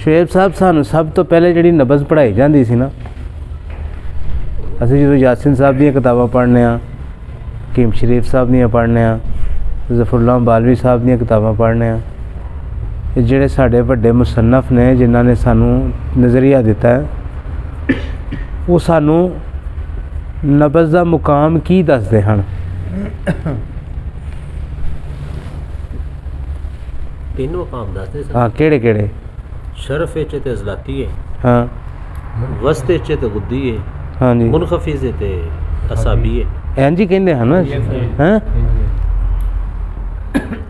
ਸ਼ੁਏਬ ਸਾਹਿਬ ਸਾਨੂੰ ਸਭ ਤੋਂ ਪਹਿਲੇ ਜਿਹੜੀ ਨਬਜ਼ ਪੜ੍ਹਾਈ ਜਾਂਦੀ ਸੀ ਨਾ, ਅਸੀਂ ਜਦੋਂ ਯਾਸਿਨ ਸਾਹਿਬ ਦੀਆਂ ਕਿਤਾਬਾਂ ਪੜ੍ਹਨੇ ਆ, ਹਕੀਮ ਸ਼ਰੀਫ ਸਾਹਿਬ ਦੀਆਂ ਪੜ੍ਹਨੇ ਆ, ਜ਼ਫਰੁੱਲਾ ਬਾਲਵੀ ਸਾਹਿਬ ਦੀਆਂ ਕਿਤਾਬਾਂ ਪੜ੍ਹਨੇ ਆ, ਇਹ ਜਿਹੜੇ ਸਾਡੇ ਵੱਡੇ ਮੁਸੰਨਫ ਨੇ ਜਿਨ੍ਹਾਂ ਨੇ ਸਾਨੂੰ ਨਜ਼ਰੀਆ ਦਿੱਤਾ ਹੈ, ਉਹ ਸਾਨੂੰ ਨਬਜ਼ ਦਾ ਮੁਕਾਮ ਕੀ ਦੱਸਦੇ ਹਨ। तीन मुकाम दसदे सन। हाँ केड़े केड़े? शरफ च ते ज़लाती है, हाँ वस्त च ते गुद्दी है, हाँ जी, मुनखफिज़ ते असाबी है। एंज ही कहंदे हैं ना, हैं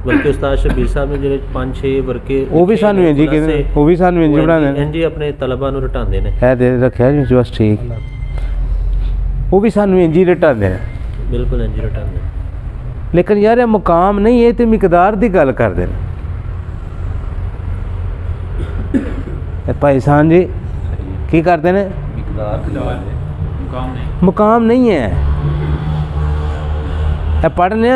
बल्कि उस्ताद शबीर साहब ने ਜਿਹੜੇ 5-6 ਵਰਕੇ ਉਹ ਵੀ ਸਾਨੂੰ ਇੰਜ ਹੀ ਕਹਿੰਦੇ ਨੇ, ਉਹ ਵੀ ਸਾਨੂੰ ਇੰਜ ਪੜ੍ਹਾਉਂਦੇ ਨੇ, ਇੰਜ ਹੀ ਆਪਣੇ ਤਲਬਾ ਨੂੰ ਰਟਾਉਂਦੇ ਨੇ। ਹੈ ਦੇ ਰੱਖਿਆ ਜੀ ਬਸ ਠੀਕ, ਉਹ ਵੀ ਸਾਨੂੰ ਇੰਜ ਹੀ ਰਟਾਉਂਦੇ ਨੇ, ਬਿਲਕੁਲ ਇੰਜ ਹੀ ਰਟਾਉਂਦੇ ਨੇ। ਲੇਕਿਨ ਯਾਰ ਇਹ ਮੁਕਾਮ ਨਹੀਂ, ਇਹ ਤੇ ਮਿਕਦਾਰ ਦੀ ਗੱਲ ਕਰਦੇ ਨੇ। ਇਹ ਭਾਈ ਸਾਹਿਬ ਜੀ ਕੀ ਕਰਦੇ ਨੇ? मुकाम नहीं है। पढ़ने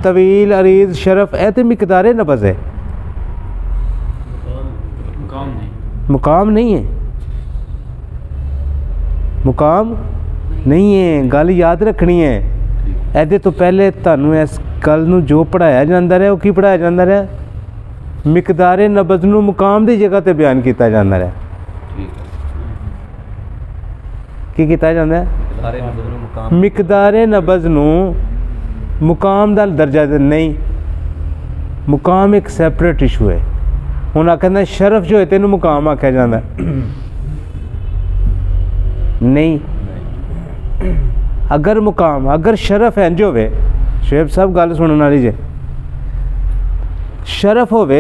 तवील अरीज शरफ है तो मिकदार नबज़ है, मुकाम नहीं है, मुकाम नहीं है। गल याद रखनी है। ਇਹਦੇ ਤੋਂ ਪਹਿਲੇ ਤੁਹਾਨੂੰ ਇਸ ਗੱਲ ਨੂੰ ਜੋ ਪੜ੍ਹਾਇਆ ਜਾਂਦਾ ਰਿਹਾ, ਉਹ ਕੀ ਪੜ੍ਹਾਇਆ ਜਾਂਦਾ ਰਿਹਾ? ਮਿਕਦਾਰੇ ਨਬਜ਼ ਨੂੰ ਮੁਕਾਮ ਦੀ ਜਗ੍ਹਾ ਤੇ ਬਿਆਨ ਕੀਤਾ ਜਾਂਦਾ ਰਿਹਾ। ਕੀ ਕੀਤਾ ਜਾਂਦਾ ਹੈ? ਮਿਕਦਾਰੇ ਨਬਜ਼ ਨੂੰ ਮੁਕਾਮ ਦਾ ਦਰਜਾ ਨਹੀਂ, ਮੁਕਾਮ ਇੱਕ ਸੈਪਰੇਟ ਇਸ਼ੂ ਹੈ। ਹੁਣ ਆ ਕਹਿੰਦਾ ਸ਼ਰਫ ਜੋ ਹੈ ਤੈਨੂੰ ਮੁਕਾਮ ਆਖਿਆ ਜਾਂਦਾ ਨਹੀਂ। अगर मुकाम अगर शरफ इंज होवे, शुएब साहब गल सुनने वाली जे, शरफ होवे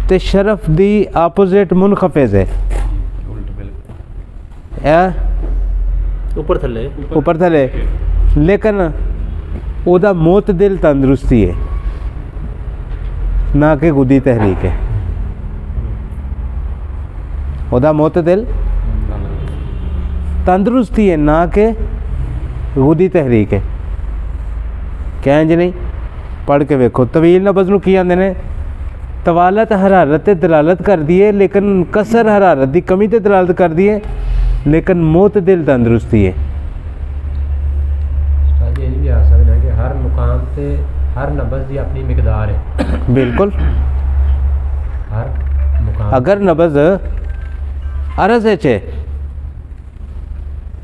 ते शरफ दी आपोजिट मुनखफिज है, ऊपर थले ऊपर थले, लेकिन ओदा मोतदिल तंदुरुस्ती है ना कि गुदी तहरीक है। ओदा मोतदिल तंदुरुस्ती है ना कि गुदी तहरीक है। क्या इंज नहीं? पढ़ के वेखो तवील नबज़ नूं की आंदे ने? तवालत हरारत ते दलालत कर दी है, लेकिन कसर हरारत की कमी ते दलालत कर दी है, लेकिन मोतदिल तंदुरुस्ती है। हर मुकाम ते हर नबज़ दी अपनी मिकदार है। बिल्कुल। हर मुकाम अगर नबज़ अरज़ है,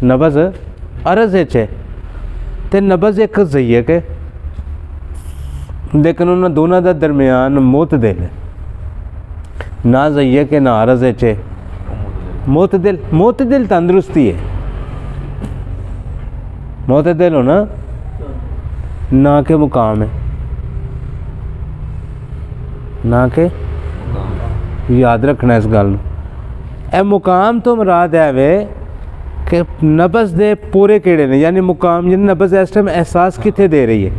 नबज़ अरज़ है तो नबज़ एक ज़य्यक है, लेकिन उन्होंने दोनों का दरमियान मोतदिल है, ना ज़य्यक है ना अरज़ है, मोतदिल। मोतदिल तंदुरुस्ती है, मोतदिल होना ना के मुकाम है, ना के याद रखना इस गल। ए मुकाम तो मुराद है वे कि नबज़ दे पूरे केड़े ने, यानी मुकाम जिन्हें नबज़ इस टाइम एहसास कितने दे रही है,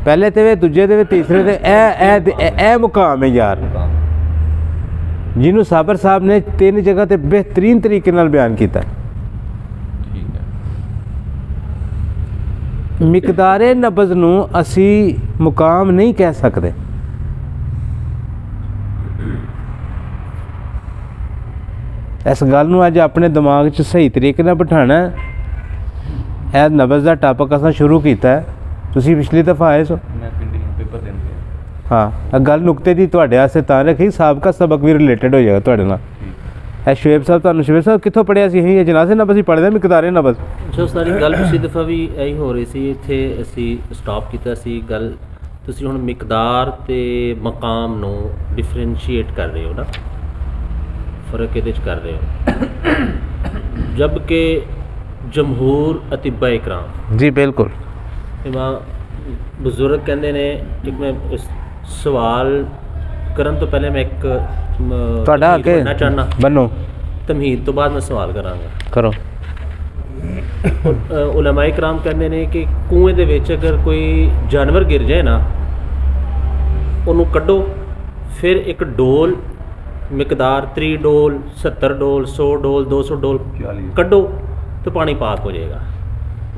पहले तो वे दूजे दे तीसरे दे ए मुकाम है यार, जिन्होंने साबर साहब ने 3 जगह ते बेहतरीन तरीके नाल बयान किया। मिकदारे नबज़ नूं असी मुकाम नहीं कह सकते। इस गल नूं अज अपने दिमाग च सही तरीके नाल बिठाना है। नबज़ का टॉपिक असां शुरू किया है, तुसीं पिछली दफ़ा आए सो। हाँ, गल नुकते की तुहाडे वास्ते तां रखी, साबका सबक भी रिलेटेड हो जाएगा तुहाडे नाल। शुएब साहब तुहानूं शुएब साहब कित्थों पढ़िया सी? यही जनाज़े नबज़ ही पढ़दे मिकदारे नबज़। जो सारी गल पिछली दफ़ा भी यही हो रही सी, इत्थे असीं स्टॉप कीता सी गल। तुसीं हुण मिकदार ते मकाम नूं डिफरेंशिएट कर रहे हो ना, फ़र्क ये कर रहे हो, जबकि जमहूर अतिबा इकराम जी बिल्कुल इमाम बुजुर्ग कहते ने, एक मैं इस सवाल करन तो पहले मैं एक बनना चाहना बनो तमहीद तो बाद मैं सवाल करांगा। करो। उलमा इकराम कहते ने कि कुएं दे विच अगर कोई जानवर गिर जाए ना, उन्होंने कड्डो, फिर एक डोल मिकदार 3 डोल 70 डोल 100 डोल 200 डोल कड्डो तो पानी पाक हो जाएगा।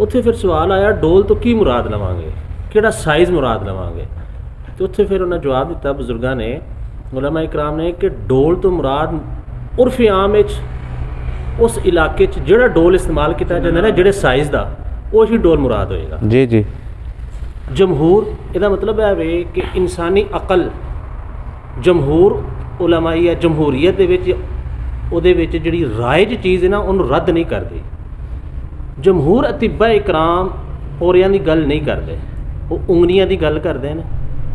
उत्थे फिर सवाल आया डोल तो की मुराद लवांगे, किहड़ा साइज़ मुराद लवांगे? तो उत्थे फिर उन्हें जवाब दिता बुजुर्गों ने ਉਲਮਾ ਇਕਰਾਮ ਨੇ ਕਿ ਡੋਲ ਤੋਂ ਮੁਰਾਦ ਉਰਫ ਆਮ ਵਿੱਚ ਉਸ ਇਲਾਕੇ 'ਚ ਜਿਹੜਾ ਡੋਲ ਇਸਤੇਮਾਲ ਕੀਤਾ ਜਾਂਦਾ ਨਾ ਜਿਹੜੇ ਸਾਈਜ਼ ਦਾ ਉਹੀ ਡੋਲ ਮੁਰਾਦ ਹੋਏਗਾ। ਜੀ ਜੀ। ਜਮਹੂਰ ਇਹਦਾ ਮਤਲਬ ਹੈ ਵੇ ਕਿ ਇਨਸਾਨੀ ਅਕਲ ਜਮਹੂਰ ਉਲਮਾਈ ਜਾਂ ਜਮਹੂਰੀਅਤ ਦੇ ਵਿੱਚ ਉਹਦੇ ਵਿੱਚ ਜਿਹੜੀ ਰਾਇਜ ਚੀਜ਼ ਹੈ ਨਾ ਉਹਨੂੰ ਰੱਦ ਨਹੀਂ ਕਰਦੀ। ਜਮਹੂਰ ਅਤਿਬਾ ਇਕਰਾਮ ਪੋਰਿਆਂ ਦੀ ਗੱਲ ਨਹੀਂ ਕਰਦੇ, ਉਹ ਉਂਗਲੀਆਂ ਦੀ ਗੱਲ ਕਰਦੇ ਨੇ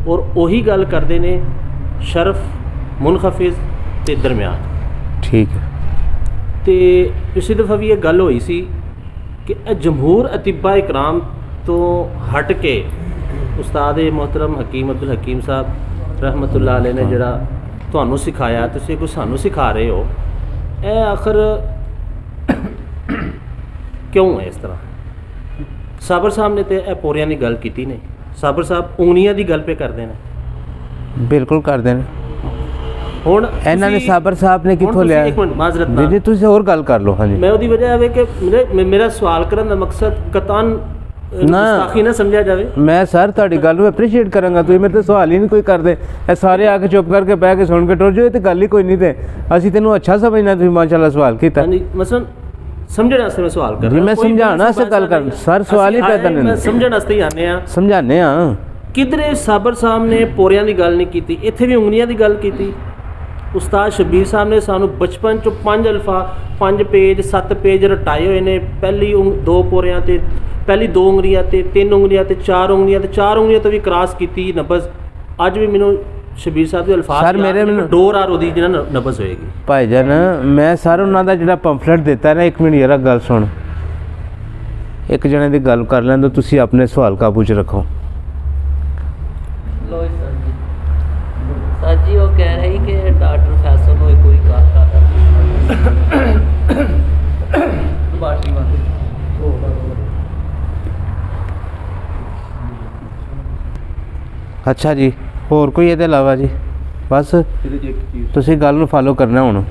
ਔਰ ਉਹੀ ਗੱਲ ਕਰਦੇ ਨੇ ਸ਼ਰਫ ਮੁਨਖਫਿਜ਼ ਤੇ ਦਰਮਿਆਨ। ਠੀਕ ਹੈ। ਤੇ ਪਿਛਲੀ ਦਫਾ ਵੀ ਇਹ ਗੱਲ ਹੋਈ ਸੀ ਕਿ ਇਹ ਜਮਹੂਰ ਅਤਿਬਾ ਇਕਰਾਮ ਤੋਂ ਹਟ ਕੇ ਉਸਤਾਦ ਮੁਹਤਰਮ ਹਕੀਮ ਅਬਦੁਲ ਹਕੀਮ ਸਾਹਿਬ ਰਹਿਮਤੁल्लाह ਅਲੈਹ ਨੇ ਜਿਹੜਾ ਤੁਹਾਨੂੰ ਸਿਖਾਇਆ, ਤੁਸੀਂ ਕੁਝ ਸਾਨੂੰ ਸਿਖਾ ਰਹੇ ਹੋ, ਇਹ ਆਖਰ ਕਿਉਂ ਹੈ ਇਸ ਤਰ੍ਹਾਂ? ਸਾਬਰ ਸਾਹਿਬ ਨੇ ਤੇ ਇਹ ਪੋਰਿਆਂ ਦੀ ਗੱਲ ਕੀਤੀ ਨਹੀਂ, ਸਾਬਰ ਸਾਹਿਬ ਉਂਗਲੀਆਂ ਦੀ ਗੱਲ ਪੇ ਕਰਦੇ ਨੇ। ਬਿਲਕੁਲ ਕਰਦੇ ਨੇ। ਹੁਣ ਇਹਨਾਂ ਨੇ ਸਾਬਰ ਸਾਹਿਬ ਨੇ ਕਿੱਥੋਂ ਲਿਆ? ਇੱਕ ਮਿੰਟ ਮਾਜ਼ਰਤ ਜੀ ਨਾਲ ਜੀ ਤੁਸੀਂ ਹੋਰ ਗੱਲ ਕਰ ਲਓ। ਹਾਂਜੀ ਮੈਂ ਉਹਦੀ ਵਜ੍ਹਾ ਹੈ ਕਿ ਮੇਰਾ ਸਵਾਲ ਕਰਨ ਦਾ ਮਕਸਦ ਕਤਾਨ ਗੁਸਤਾਖੀ ਨਾ ਸਮਝਿਆ ਜਾਵੇ। ਮੈਂ ਸਰ ਤੁਹਾਡੀ ਗੱਲ ਨੂੰ ਐਪਰੀਸ਼ੀਏਟ ਕਰਾਂਗਾ, ਤੁਸੀਂ ਮੇਰੇ ਤੇ ਸਵਾਲ ਹੀ ਨਹੀਂ ਕੋਈ ਕਰਦੇ, ਇਹ ਸਾਰੇ ਆ ਕੇ ਚੁੱਪ ਕਰਕੇ ਬਹਿ ਕੇ ਸੁਣ ਕੇ ਟੁਰ ਜਾਓ, ਇਹ ਤੇ ਗੱਲ ਹੀ ਕੋਈ ਨਹੀਂ। ਤੇ ਅਸੀਂ ਤੈਨੂੰ ਅੱਛਾ ਸਮਝਣਾ, ਤੁਸੀਂ ਮਾਸ਼ਾਅੱਲਾ ਸਵਾਲ ਕੀਤਾ। ਹਾਂਜੀ ਮਸਲਨ ਸਮਝਣ ਵਾਸਤੇ ਮੈਂ ਸਵਾਲ ਕਰ ਜੀ ਰਿਹਾ। ਮੈਂ ਸਮਝਾਉਣਾ ਵਾਸਤੇ ਗੱਲ ਕਰ ਸਰ, ਸਵਾਲ ਹੀ ਪੈਦਾ ਮੈਂ ਨਹੀਂ। ਸਮਝਣ ਵਾਸਤੇ ਹੀ ਆਨੇ ਆ, ਸਮਝਾਉਂਦੇ ਹਾਂ। ਕਿਧਰੇ ਸਾਬਰ ਸਾਹਿਬ ਨੇ ਪੋਰਿਆਂ ਦੀ ਗੱਲ ਨਹੀਂ ਕੀਤੀ, ਇੱਥੇ ਵੀ ਉਂਗਲੀਆਂ ਦੀ ਗੱਲ ਕੀਤੀ। ਉਸਤਾਦ ਸ਼ਬੀਰ ਸਾਹਿਬ ਨੇ ਸਾਨੂੰ ਬਚਪਨ 'ਚ 5 ਪੇਜ 7 ਪੇਜ ਰਟਾਏ ਹੋਏ ਨੇ। ਪਹਿਲੀ 2 ਪੋਰਿਆਂ ਤੇ ਪਹਿਲੀ 2 ਉਂਗਲੀਆਂ ਤੇ 3 ਉਂਗਲੀਆਂ ਤੇ 4 ਉਂਗਲੀਆਂ ਤੇ 4 ਉਂਗਲੀਆਂ ਤੋਂ ਵੀ ਕ੍ਰਾਸ ਕੀਤੀ ਨਬਜ਼। ਅੱਜ ਵੀ ਮੈਨੂੰ ਸ਼ਬੀਰ ਸਾਹਿਬ ਦੇ ਅਲਫਾਜ਼ ਸਰ ਮੇਰੇ ਮੈਨੂੰ ਡੋਰ ਆਰ ਉਹਦੀ ਜਿਹੜਾ ਨਬਜ਼ ਹੋਏਗੀ। ਭਾਈਜਾਨ ਮੈਂ ਸਰ ਉਹਨਾਂ ਦਾ ਜਿਹੜਾ ਪੰਫਲੇਟ ਦਿੱਤਾ ਨਾ, 1 ਮਿੰਟ ਯਾਰਾ ਗੱਲ ਸੁਣ, ਇੱਕ ਜਣੇ ਦੀ ਗੱਲ ਕਰ ਲੈਣ, ਤੁਸੀਂ ਆਪਣੇ ਸਵਾਲ ਕਾਬੂ 'ਚ ਰੱਖੋ। ਲੋ ਸਰ ਜੀ ਉਹ ਕਹਿ ਰਹੀ ਕਿ ਡਾਕਟਰ ਫੈਸਲ ਨੂੰ ਕੋਈ ਗੱਲ ਬਾਟਰੀ ਬੰਦ। ਅੱਛਾ ਜੀ, ਹੋਰ ਕੋਈ ਇਹਦੇ ਇਲਾਵਾ ਜੀ? ਬਸ ਤੁਸੀਂ ਗੱਲ ਨੂੰ ਫਾਲੋ ਕਰਨਾ। ਹੁਣ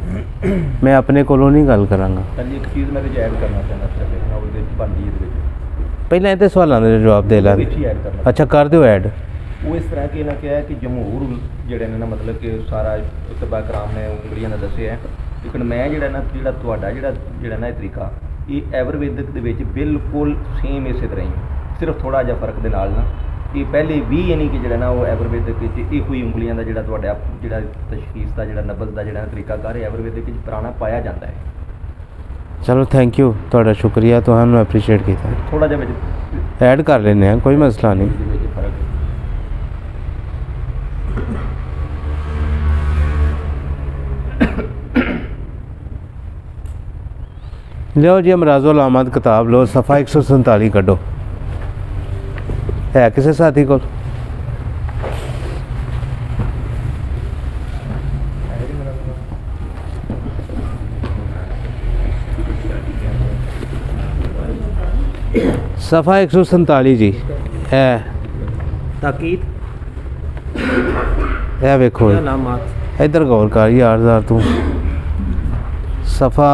ਮੈਂ ਆਪਣੇ ਕੋਲੋਂ ਨਹੀਂ ਗੱਲ ਕਰਾਂਗਾ। ਹਾਂਜੀ ਇੱਕ ਚੀਜ਼ ਮੈਂ ਐਡ ਕਰਨਾ ਚਾਹੁੰਦਾ ਸੀ ਉਹਦੇ ਵਿੱਚ ਬਣਦੀ ਇਹਦੇ ਵਿੱਚ ਪਹਿਲਾਂ ਇਹਦੇ ਸਵਾਲਾਂ ਦੇ ਜਵਾਬ ਦੇ ਲਾਂ। ਵਿੱਚ ਹੀ ਐਡ ਕਰਨਾ। ਅੱਛਾ ਕਰ ਦਿਓ ਐਡ। ਉਹ ਇਸ ਤਰ੍ਹਾਂ ਕਿ ਇਹਨਾਂ ਕਿਹਾ ਕਿ ਜਮਹੂਰ ਜਿਹੜੇ ਨੇ ਨਾ ਮਤਲਬ ਕਿ ਸਾਰਾ ਇਤਬਾ ਕਰਾਮ ਨੇ ਉਂਗਲੀਆਂ ਦਾ ਦੱਸਿਆ, ਲੇਕਿਨ ਮੈਂ ਜਿਹੜਾ ਤੁਹਾਡਾ ਜਿਹੜਾ ਨਾ ਇਹ ਤਰੀਕਾ, ਇਹ ਐਵਰਵੇਦਿਕ ਦੇ ਵਿੱਚ ਬਿਲਕੁਲ ਸੇਮ ਇਸੇ ਤਰ੍ਹਾਂ ਹੀ, ਸਿਰਫ ਥੋੜ੍ਹਾ ਜਿਹਾ ਫਰਕ ਦੇ ਨਾਲ ਨਾ ਇਹ ਪਹਿਲੇ ਵੀ ਯਾਨੀ ਕਿ ਜਿਹੜਾ ਨਾ ਉਹ ਐਵਰਵੇਦਿਕ ਵਿੱਚ ਇਹੋ ਹੀ ਉਂਗਲੀਆਂ ਦਾ ਜਿਹੜਾ ਤੁਹਾਡਾ ਜਿਹੜਾ ਤਸ਼ਖੀਸ ਦਾ ਜਿਹੜਾ ਨਬਜ਼ ਦਾ ਜਿਹੜਾ ਤਰੀਕਾ ਕਾਰ ਐਵਰਵੇਦਿਕ ਵਿੱਚ ਪੁਰਾਣਾ ਪਾਇਆ ਜਾਂਦਾ ਹੈ। ਚਲੋ ਥੈਂਕ ਯੂ, ਤੁਹਾਡਾ ਸ਼ੁਕਰੀਆ, ਤੁਹਾਨੂੰ ਐਪਰੀਸ਼ੀਏਟ ਕੀਤਾ। ਥੋੜ੍ਹਾ ਜਿਹਾ ਵਿੱਚ ਐਡ ਕਰ ਲੈਂਦੇ ਹਾਂ, ਕੋਈ ਮਸਲਾ ਨਹੀਂ। ਇਹਦੇ ਵਿੱਚ ਫਰਕ ਹੈ। ਲਿਓ ਜੀ ਅਮਰਾਜ਼ੁਲ ਆਮਦ ਕਿਤਾਬ ਲਓ, ਸਫਾ 147 ਕੱਢੋ। ਹੈ ਕਿਸੇ ਸਾਥੀ ਕੋਲ? सफ़ा 147 जी है ताकीद है, वेखो अलामात इधर गौर कर यार तू। सफ़ा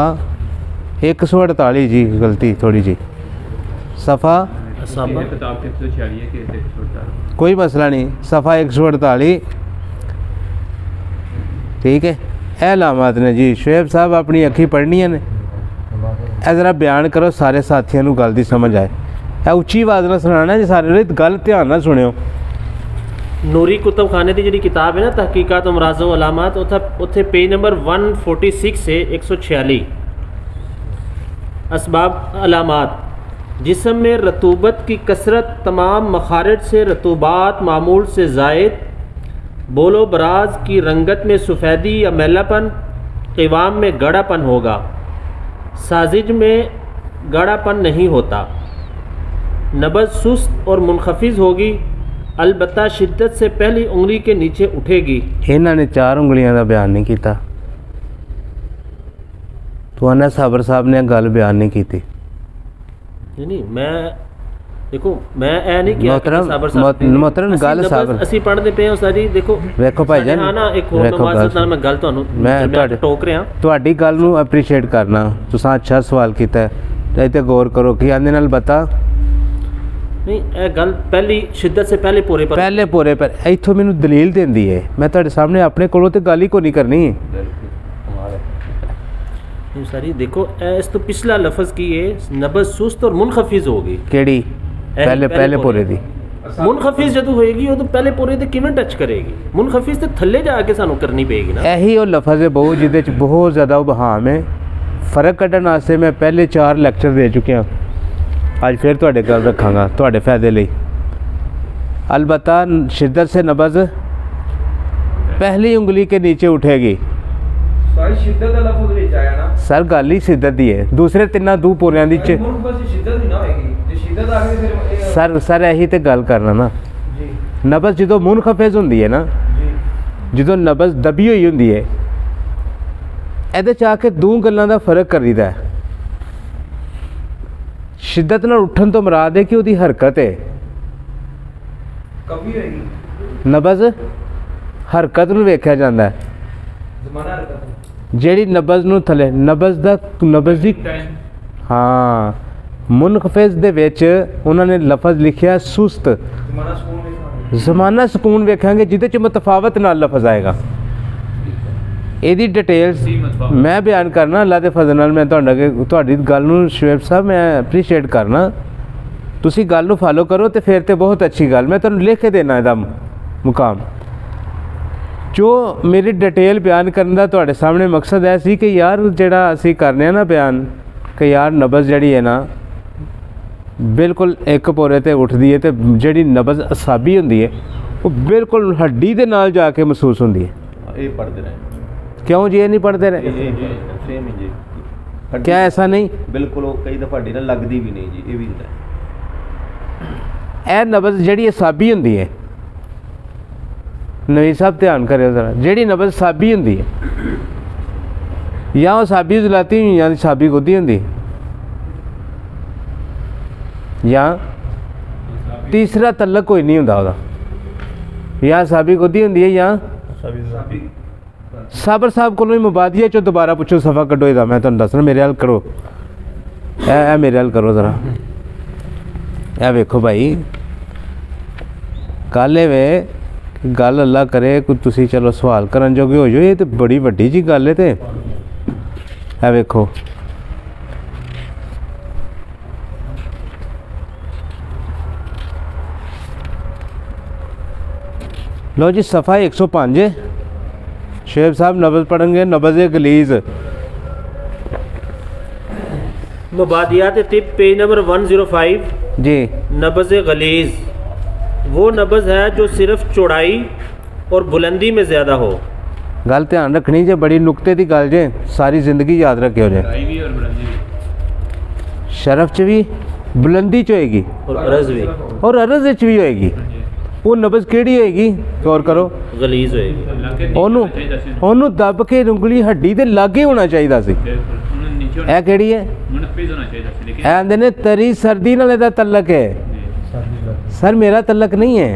148 जी, गलती थोड़ी जी, सफ़ा कोई मसला नहीं, सफ़ा 148 ठीक है। ए अलामात ने जी, शुएब साहब अपनी अखी पढ़निया ने, ਇਹ ਜ਼ਰਾ ਬਿਆਨ ਕਰੋ, ਸਾਰੇ ਸਾਥੀਆਂ ਨੂੰ ਗੱਲ ਦੀ ਸਮਝ ਆਏ। ਇਹ ਉੱਚੀ ਆਵਾਜ਼ ਨਾਲ ਸੁਣਾਉਣਾ ਜੀ, ਸਾਰੇ ਗੱਲ ਧਿਆਨ ਨਾਲ ਸੁਣਿਓ। ਨੂਰੀ ਕੁਤਬਖਾਨੇ ਦੀ ਜਿਹੜੀ ਕਿਤਾਬ ਹੈ ਨਾ ਤਹਕੀਕਾਤ ਅਮਰਾਜ਼ੋ ਅਲਾਮਾਤ, ਉੱਥੇ पेज नंबर 146 है 146 असबाब अलामात, जिस्म में रतूबत की कसरत, तमाम मखारिज से रतूबात मामूल से ज़ायद, बोलो बराज की रंगत में सफ़ेदी या मैलापन, क़िवाम में गाढ़ापन होगा, साजिज में गाढ़ापन नहीं होता, नबज़ सुस्त और मुनखफिज होगी, अलबत्ता शिद्दत से पहली उंगली के नीचे उठेगी। इन्होंने 4 उंगलियां का बयान नहीं किया, तो आना साबर साहब ने गल बयान नहीं की। नहीं मैं देखो मैं ऐ नहीं किया मोहतरम गल साबर ਅਸੀਂ ਪੜ੍ਹਦੇ ਪਏ ਹਾਂ ਉਸਤਾਦ ਜੀ। ਦੇਖੋ ਵੇਖੋ ਭਾਈ ਜਾਨ, ਹਾਂ ਨਾ ਇੱਕ ਹੋਰ ਨਮਾਜ਼ ਨਾਲ ਮੈਂ ਗੱਲ ਤੁਹਾਨੂੰ ਮੈਂ ਟੋਕ ਰਿਹਾ, ਤੁਹਾਡੀ ਗੱਲ ਨੂੰ ਐਪਰੀਸ਼ੀਏਟ ਕਰਨਾ, ਤੁਸੀਂ ਅੱਛਾ ਸਵਾਲ ਕੀਤਾ ਹੈ, ਤੇ ਗੌਰ ਕਰੋ ਕਿ ਆਂਦੇ ਨਾਲ ਬਤਾ। ਨਹੀਂ ਇਹ ਗੱਲ ਪਹਿਲੀ ਸ਼ਿੱਦਤ ਸੇ ਪਹਿਲੇ ਪੂਰੇ ਪਰ ਪਹਿਲੇ ਪੂਰੇ ਪਰ ਇੱਥੋਂ ਮੈਨੂੰ ਦਲੀਲ ਦਿੰਦੀ ਹੈ, ਮੈਂ ਤੁਹਾਡੇ ਸਾਹਮਣੇ ਆਪਣੇ ਕੋਲੋਂ ਤੇ ਗੱਲ ਹੀ ਕੋਈ ਨਹੀਂ ਕਰਨੀ ਹੈ। नहीं सारी देखो इस तो पिछला लफ्ज़ की है नबज़ सुस्त और मुनखफिज होगी ਕਿਹੜੀ ਪਹਿਲੇ ਪਹਿਲੇ ਪੂਰੇ ਦੀ मुनखफिज जदों होएगी वो तो पहले पूरे ते किवें टच करेगी मुनखफिज ते थल्ले जाके सानू करनी पेगी ना ਇਹੀ ਉਹ ਲਫ਼ਜ਼ ਹੈ ਬਹੁਤ ਜਿਹਦੇ ਚ ਬਹੁਤ ਜ਼ਿਆਦਾ ਉਬਹਾਮ ਹੈ। ਫਰਕ ਕੱਢਣ ਵਾਸਤੇ ਮੈਂ ਪਹਿਲੇ 4 ਲੈਕਚਰ ਦੇ ਚੁੱਕਿਆ, ਅੱਜ ਫਿਰ ਤੁਹਾਡੇ ਗੱਲ ਰੱਖਾਂਗਾ ਤੁਹਾਡੇ ਫਾਇਦੇ ਲਈ। अलबत्ता शिद्दत से नबज़ पहली उंगली के नीचे उठेगी। शिद्दत ਦਾ ਲਫ਼ਜ਼ ਵਿੱਚ ਆਇਆ ਨਾ सर गल ही शिद्दत दी है, दूसरे तिना दू पूरियां दी च शिद्दत नहीं ना होएगी जे शिद्दत आ गई फिर सर यही तो गल करना ना जी नबज़ जो मुनखफिज होंदी है ना, जी जो नबज़ दबी हुई होंदी है, ਇਹਦੇ ਚ ਆ ਕੇ ਦੋ ਗੱਲਾਂ ਦਾ ਫਰਕ ਕਰੀਦਾ ਹੈ। शिद्दत ਨਾਲ ਉੱਠਣ ਤੋਂ ਮੁਰਾਦ ਹੈ ਕਿ ਉਹਦੀ ਹਰਕਤ ਹੈ, कभी होएगी नबज़ हरकत ਨੂੰ ਵੇਖਿਆ ਜਾਂਦਾ ਹੈ। ਜ਼ਮਾਨਾ ਹਰਕਤ ਜਿਹੜੀ ਨਬਜ਼ ਨੂੰ ਥੱਲੇ ਨਬਜ਼ ਦੀ ਹਾਂ ਮੁਨਖਫਿਜ਼ ਦੇ ਵਿੱਚ ਉਹਨਾਂ ਨੇ ਲਫ਼ਜ਼ ਲਿਖਿਆ ਸੁਸਤ, ਜ਼ਮਾਨਾ ਸਕੂਨ ਵਿੱਚ ਜ਼ਮਾਨਾ ਸਕੂਨ ਵੇਖਾਂਗੇ ਜਿਹਦੇ ਚ ਮੁਤਫਾਵਤ ਨਾਲ ਲਫ਼ਜ਼ ਆਏਗਾ। ਇਹਦੀ ਡਿਟੇਲਸ ਮੈਂ ਬਿਆਨ ਕਰਨਾ ਅੱਲਾ ਦੇ ਫਜ਼ਲ ਨਾਲ। ਮੈਂ ਤੁਹਾਡੀ ਗੱਲ ਨੂੰ ਸ਼ੁਐਬ ਸਾਹਿਬ ਮੈਂ ਐਪਰੀਸ਼ੀਏਟ ਕਰਨਾ, ਤੁਸੀਂ ਗੱਲ ਨੂੰ ਫਾਲੋ ਕਰੋ ਤੇ ਫਿਰ ਤੇ ਬਹੁਤ ਅੱਛੀ ਗੱਲ। ਮੈਂ ਤੁਹਾਨੂੰ ਲਿਖ ਕੇ ਦੇਣਾ ਇਹਦਾ ਮੁਕਾਮ। ਜੋ ਮੇਰੀ ਡਿਟੇਲ ਬਿਆਨ ਕਰਨ ਦਾ ਤੁਹਾਡੇ ਸਾਹਮਣੇ ਮਕਸਦ ਹੈ ਸੀ ਕਿ ਯਾਰ ਜਿਹੜਾ ਅਸੀਂ ਕਰਨੇ ਆ ਨਾ ਬਿਆਨ ਕਿ ਯਾਰ ਨਬਜ਼ ਜਿਹੜੀ ਹੈ ਨਾ ਬਿਲਕੁਲ ਇੱਕ ਪੋਰੇ ਤੇ ਉੱਠਦੀ ਹੈ, ਤੇ ਜਿਹੜੀ ਨਬਜ਼ ਅਸਾਬੀ ਹੁੰਦੀ ਹੈ ਉਹ ਬਿਲਕੁਲ ਹੱਡੀ ਦੇ ਨਾਲ ਜਾ ਕੇ ਮਹਿਸੂਸ ਹੁੰਦੀ ਹੈ। ਇਹ ਪੜਦੇ ਰਹੇ क्यों जी ये नहीं पढ़ते रहे? ਸੇਮ ਹੀ ਜੀ क्या ऐसा नहीं? ਬਿਲਕੁਲ ਉਹ ਕਈ ਦਫਾ ਹੱਡੀ ਨਾਲ ਲੱਗਦੀ ਵੀ ਨਹੀਂ ਜੀ, ਇਹ ਵੀ ਹੁੰਦਾ ਇਹ ਨਬਜ਼ ਜਿਹੜੀ ਅਸਾਬੀ ਹੁੰਦੀ ਹੈ, ਨਵੀਂ ਸਾਹਿਬ ਧਿਆਨ ਕਰਿਓ ਜ਼ਰਾ, ਜਿਹੜੀ ਨਬਜ਼ ਸਾਬੀ ਹੁੰਦੀ ਹੈ ਜਾਂ ਉਹ ਸਾਬੀ ਜ਼ਲਾਤੀ ਜਾਂ ਸਾਬੀ ਗੁੱਦੀ ਹੁੰਦੀ ਜਾਂ ਤੀਸਰਾ ਤਲਕ ਕੋਈ ਨਹੀਂ ਹੁੰਦਾ ਉਹਦਾ, ਜਾਂ ਸਾਬੀ ਗੁੱਦੀ ਹੁੰਦੀ ਹੈ ਜਾਂ ਸਾਬਰ ਸਾਹਿਬ ਕੋਲੋਂ ਹੀ ਮੁਬਾਦੀਆ ਚੋਂ ਦੁਬਾਰਾ ਪੁੱਛੋ, ਸਫਾ ਕੱਢੋ ਇਹਦਾ, ਮੈਂ ਤੁਹਾਨੂੰ ਦੱਸਣਾ। ਮੇਰੇ ਹਾਲ ਕਰੋ, ਇਹ ਮੇਰੇ ਹਾਲ ਕਰੋ ਜ਼ਰਾ, ਇਹ ਵੇਖੋ ਭਾਈ ਕੱਲ੍ਹ ਵੇ ਗੱਲ ਅੱਲਾ ਕਰੇ ਕੋਈ ਤੁਸੀਂ ਚਲੋ ਸਵਾਲ ਕਰਨ ਜੋਗੇ ਹੋ ਜਾਓ, ਇਹ ਤਾਂ ਬੜੀ ਵੱਡੀ ਜੀ ਗੱਲ ਹੈ। ਤੇ ਇਹ ਵੇਖੋ लो जी सफ़ा 105 शेब साहब नबज़ पढ़ेंगे, नबज़ गलीज़ मुबादियात तिब पेज नंबर 105 जी। नबज़ गलीज़ वो नबज़ है जो सिर्फ चौड़ाई और बुलंदी में ज़्यादा हो। गल ध्यान रखनी जे, बड़ी नुकते की गल जे, सारी ज़िंदगी याद रखियो जे। शरफ च भी बुलंदी च होएगी और अरज़ भी, और अरज़ च भी होएगी। वो नबज़ केड़ी होएगी गौर करो, गलीज़ होएगी। ਉਹਨੂੰ ਦੱਬ ਕੇ ਉਂਗਲੀ ਹੱਡੀ ਦੇ ਲਾਗੇ ਹੋਣਾ ਚਾਹੀਦਾ ਸੀ। ਇਹ ਕਿਹੜੀ ਹੈ? ਇਹ ਆਂਦੇ ਨੇ ਤਰੀ ਸਰਦੀ ਨਾਲ ਇਹਦਾ ਤਲਕ ਹੈ। ਸਰ ਮੇਰਾ ਤਲਕ ਨਹੀਂ ਹੈ,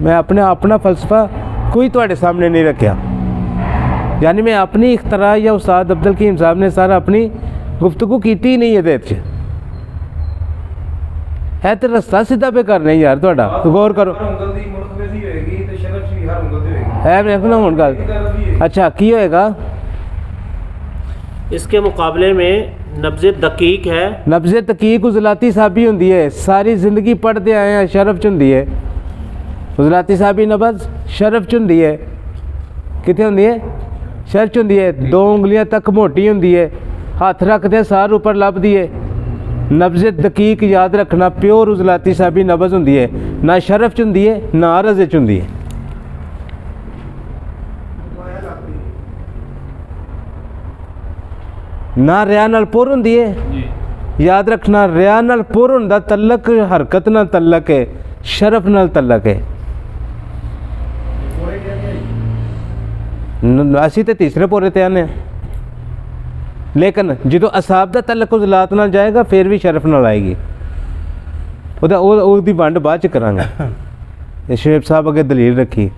ਮੈਂ ਆਪਣਾ ਫਲਸਫਾ ਕੋਈ ਤੁਹਾਡੇ ਸਾਹਮਣੇ ਨਹੀਂ ਰੱਖਿਆ, यानी मैं अपनी इख्तरा या उस्ताद अब्दुल कीम साहब ने सर अपनी गुफ्तगू की नहीं ये है तो रस्ता सीधा पे करना यार थोड़ा गौर करो है देखो ना हुण गल अच्छा की होएगा। इसके मुकाबले में नब्ज़ दकीक है। नब्ज़ दकीक उजलाती साबी होंदी है, सारी जिंदगी पढ़ते आए हैं, शरफ च होंदी है। उजलाती साबी नबज़ शरफ च होंदी है, कितने होंदी है? शरफ च होंदी है, 2 उंगलियां तक मोटी होंदी है, हाथ रखते सार ऊपर लभदी है। नब्ज़ दकीक याद रखना, प्योर उजलाती साबी नबज़ होंदी है, ना शरफ च होंदी है ना अरज़ च होंदी है। ना रिया नाल पुर होंदी है, याद रखना रिया नाल पुर होंदा तलक हरकत नाल तलक है, शरफ नाल तलक है। असी तो तीसरे पोरे ते आने, लेकिन जो असाब का तलक उजलात नाल जाएगा फिर भी शरफ नाल आएगी। ਉਹਦੀ ਵੰਡ ਬਾਅਦ ਚ ਕਰਾਂਗੇ। ਇਹ ਸ਼ੇਬ ਸਾਹਿਬ ਅੱਗੇ ਦਲੀਲ ਰੱਖੀ।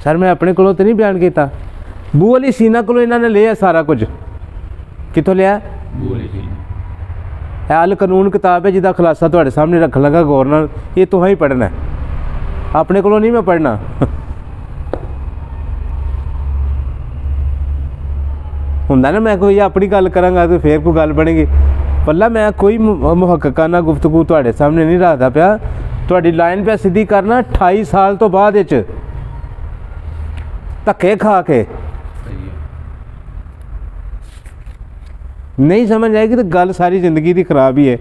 ਸਰ ਮੈਂ ਆਪਣੇ ਕੋਲੋਂ ਤੇ ਨਹੀਂ ਬਿਆਨ ਕੀਤਾ, ਬੂ ਅਲੀ ਸੀਨਾ ਕੋਲੋਂ ਇਹਨਾਂ ਨੇ ਲਿਆ ਸਾਰਾ ਕੁਝ। ਕਿੱਥੋਂ ਲਿਆ? अल कानून किताब है जिसका खुलासा तुहाडे सामने रखन लगा गौर नाल, ये तुहां ही पढ़ना है, अपने कोलों नहीं मैं पढ़ना। हुंदा ना मैं कोई अपनी गल करांगा तो फिर कोई गल बनेगी, पल्ला मैं कोई मुहक्ककाना गुफ्तगू तुहाडे सामने नहीं रखदा पिया, तुहाडी लाइन पे सीधी करना 28 साल तो बाद विच धक्के खा के नहीं समझ आएगी तो गल सारी जिंदगी की खराब ही है।